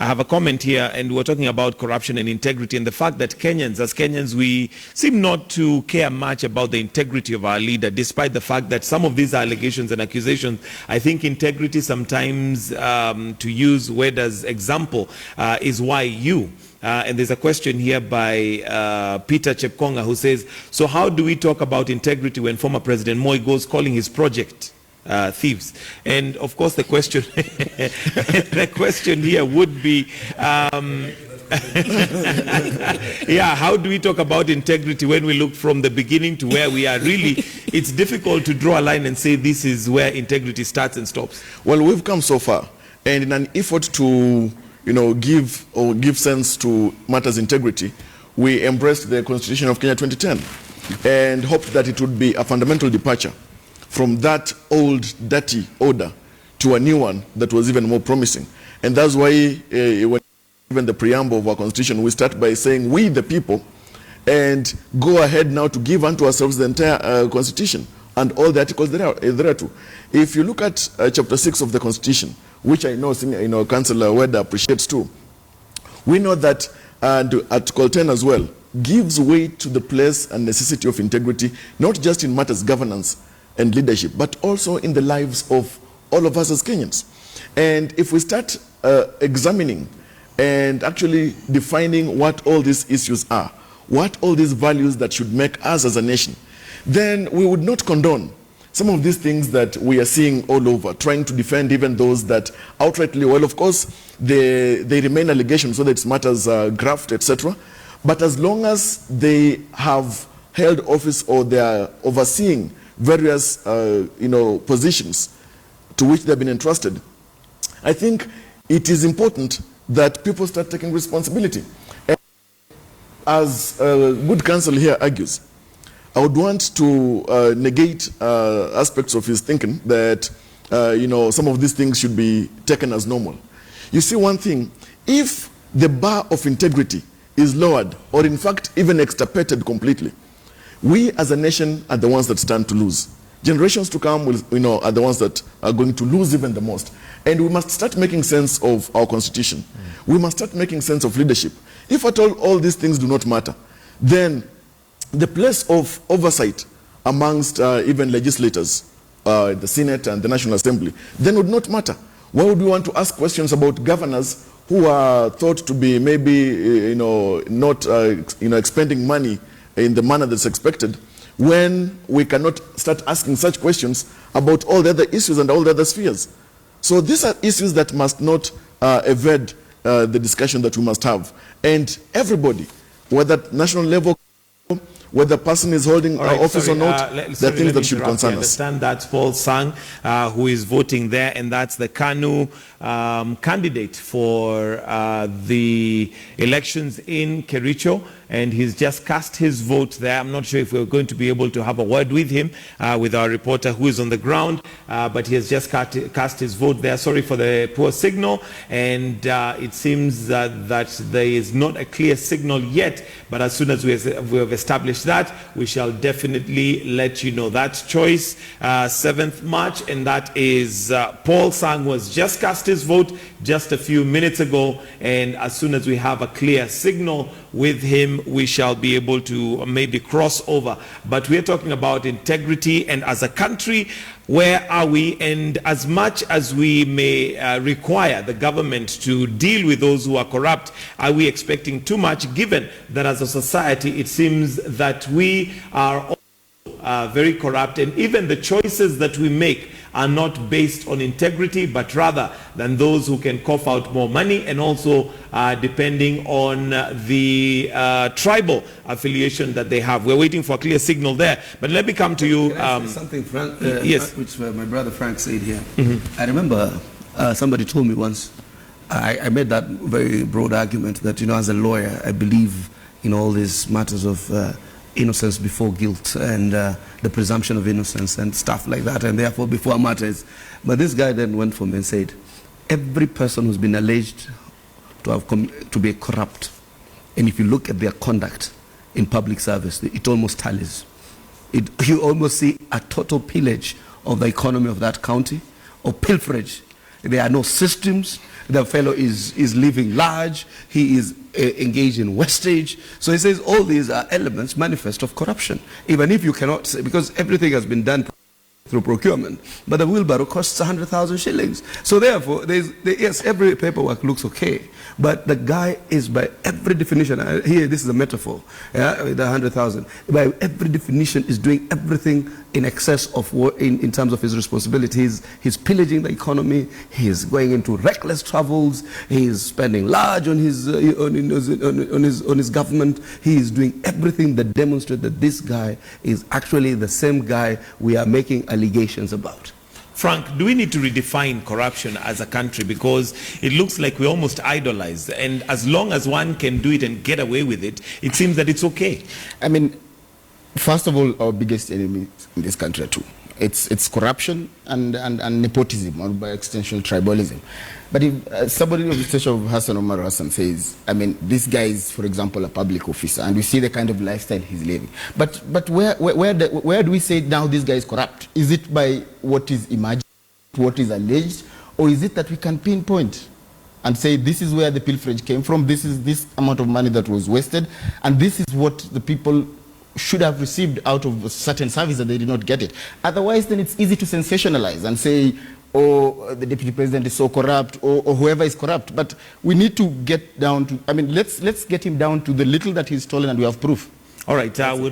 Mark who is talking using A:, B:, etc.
A: I have a comment here, and we're talking about corruption and integrity, and the fact that as Kenyans, we seem not to care much about the integrity of our leader, despite the fact that some of these allegations and accusations, I think integrity sometimes, to use word as example, is why you. And there's a question here by Peter Chepkonga who says, so how do we talk about integrity when former President Moi goes calling his project thieves? And of course the question the question here would be yeah, how do we talk about integrity when we look from the beginning to where we are? Really, it's difficult to draw a line and say this is where integrity starts and stops.
B: Well, we've come so far, and in an effort to give sense to matters integrity, we embraced the Constitution of Kenya 2010 and hoped that it would be a fundamental departure from that old dirty order to a new one that was even more promising. And that's why when even the preamble of our Constitution, we start by saying we the people, and go ahead now to give unto ourselves the entire Constitution and all the articles thereto. If you look at chapter 6 of the Constitution, which I know Councillor Weda appreciates too, we know that Article 10 as well gives weight to the place and necessity of integrity, not just in matters governance and leadership, but also in the lives of all of us as Kenyans. And if we start examining and actually defining what all these issues are, what all these values that should make us as a nation, then we would not condone some of these things that we are seeing all over, trying to defend even those that outrightly, well, of course, they remain allegations, whether it's matters graft, etc. But as long as they have held office or they are overseeing various positions to which they've been entrusted, I think it is important that people start taking responsibility. And as good counsel here argues, I would want to negate aspects of his thinking that some of these things should be taken as normal. You see, one thing, if the bar of integrity is lowered or in fact even extirpated completely, we as a nation are the ones that stand to lose. Generations to come will, are the ones that are going to lose even the most. And we must start making sense of our Constitution. We must start making sense of leadership. If at all these things do not matter, then the place of oversight amongst even legislators, the Senate and the National Assembly, then would not matter. Why would we want to ask questions about governors who are thought to be maybe not expending money in the manner that's expected, when we cannot start asking such questions about all the other issues and all the other spheres? So these are issues that must not evade the discussion that we must have. And everybody, whether at national level, whether the person is holding office or not, there are things that should concern us.
A: I understand that's Paul Sang, who is voting there, and that's the KANU candidate for the elections in Kericho, and he's just cast his vote there. I'm not sure if we're going to be able to have a word with him, with our reporter who is on the ground, but he has just cast his vote there. Sorry for the poor signal, and it seems that there is not a clear signal yet, but as soon as we have established that, we shall definitely let you know. That choice, 7th March, and that is Paul Sang was just cast his vote just a few minutes ago, and as soon as we have a clear signal with him, we shall be able to maybe cross over. But we're talking about integrity, and as a country, where are we? And as much as we may require the government to deal with those who are corrupt, are we expecting too much, given that as a society it seems that we are all very corrupt, and even the choices that we make are not based on integrity, but rather than those who can cough out more money, and also depending on the tribal affiliation that they have. We're waiting for a clear signal there, but let me come to you.
C: Can I say something, Frank,
A: yes,
C: which my brother Frank said here. I remember somebody told me once, I made that very broad argument that, as a lawyer, I believe in all these matters of innocence before guilt and the presumption of innocence and stuff like that, and therefore before matters. But this guy then went for me and said, every person who's been alleged to have to be corrupt, and if you look at their conduct in public service, it almost tallies. You almost see a total pillage of the economy of that county, or pilferage. There are no systems, The fellow is living large. He is engaged in wastage. So he says all these are elements manifest of corruption. Even if you cannot say, because everything has been done through procurement, but the wheelbarrow costs 100,000 shillings. So therefore, yes, every paperwork looks okay, but the guy is, by every definition, here this is a metaphor, yeah, the 100,000, by every definition is doing everything in excess of what, in terms of his responsibilities. He's pillaging the economy. He's going into reckless travels. He's spending large on his government. He is doing everything that demonstrates that this guy is actually the same guy we are making allegations about.
A: Frank, do we need to redefine corruption as a country? Because it looks like we almost idolize, and as long as one can do it and get away with it, it seems that it's okay.
D: I mean, first of all, our biggest enemy in this country are two. It's corruption and nepotism, or by extension, tribalism. But if somebody of the station of Hassan Omar Hassan says, I mean, this guy is, for example, a public officer, and we see the kind of lifestyle he's living. But where do we say now this guy is corrupt? Is it by what is imagined, what is alleged, or is it that we can pinpoint and say this is where the pilferage came from, this is this amount of money that was wasted, and this is what the people should have received out of a certain service that they did not get it. Otherwise, then it's easy to sensationalize and say, oh, the deputy president is so corrupt, or whoever is corrupt. But we need to get down to, I mean, let's get him down to the little that he's stolen, and we have proof.
A: All right, we'll